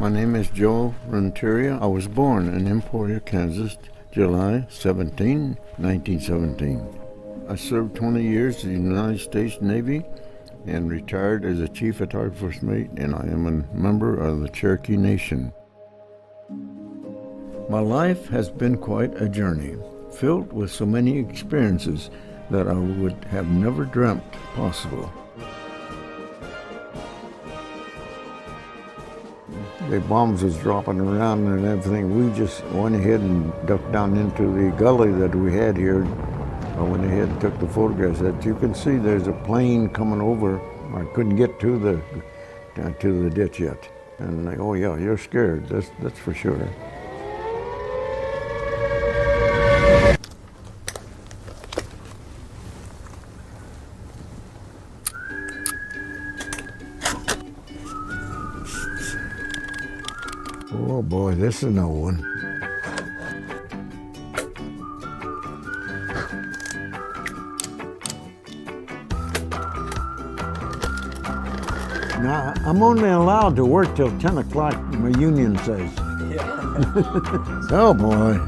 My name is Joe Renteria. I was born in Emporia, Kansas, July 17, 1917. I served 20 years in the United States Navy and retired as a chief atoll first mate, and I am a member of the Cherokee Nation. My life has been quite a journey, filled with so many experiences that I would have never dreamt possible. The bombs was dropping around and everything. We just went ahead and ducked down into the gully that we had here. I went ahead and took the photographs. As you can see, there's a plane coming over. I couldn't get to the ditch yet. And oh yeah, you're scared. That's for sure. Oh boy, this is no one. Now, I'm only allowed to work till 10 o'clock, my union says. Yeah. Oh boy.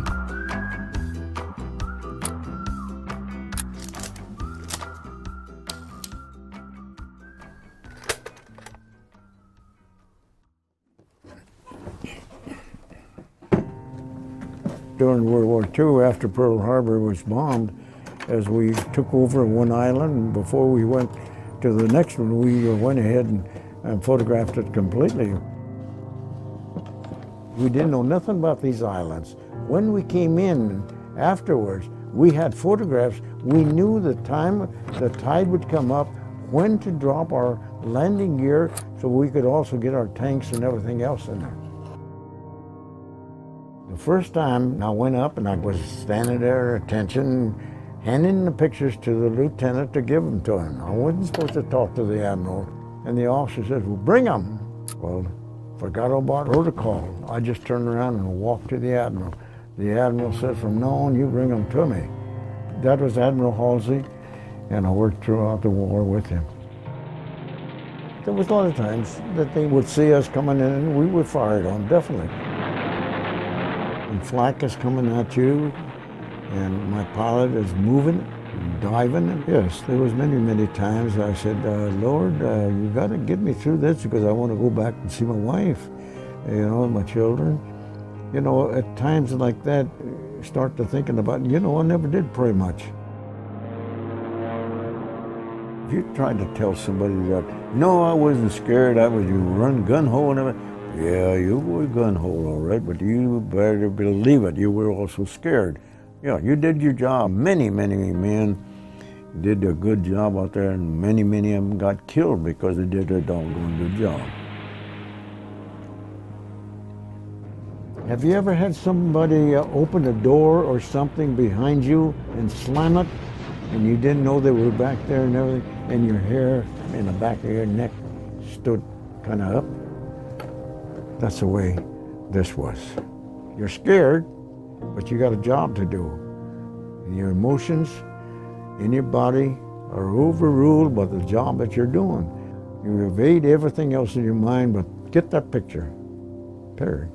During World War II, after Pearl Harbor was bombed, as we took over one island, and before we went to the next one, we went ahead and photographed it completely. We didn't know nothing about these islands. When we came in afterwards, we had photographs. We knew the time the tide would come up, when to drop our landing gear, so we could also get our tanks and everything else in there. The first time I went up and I was standing there at attention, handing the pictures to the lieutenant to give them to him. I wasn't supposed to talk to the admiral. And the officer says, well, bring them. Well, forgot about protocol. I just turned around and walked to the admiral. The admiral said, from now on, you bring them to me. That was Admiral Halsey, and I worked throughout the war with him. There was a lot of times that they would see us coming in and we would fire at them, definitely. And flak is coming at you, and my pilot is moving, diving. And yes, there was many times I said, Lord, you got to get me through this because I want to go back and see my wife, my children. At times like that, start to thinking about, I never did pray much. If you tried to tell somebody that, no, I wasn't scared, you run gun-ho and everything. Yeah, you were gun-ho, all right, but you better believe it, you were also scared. Yeah, you did your job. Many men did a good job out there, and many of them got killed because they did a doggone good job. Have you ever had somebody open a door or something behind you and slam it, and you didn't know they were back there and everything, and your hair in the back of your neck stood kind of up? That's the way this was. You're scared, but you got a job to do. And your emotions in your body are overruled by the job that you're doing. You evade everything else in your mind, but get that picture, period.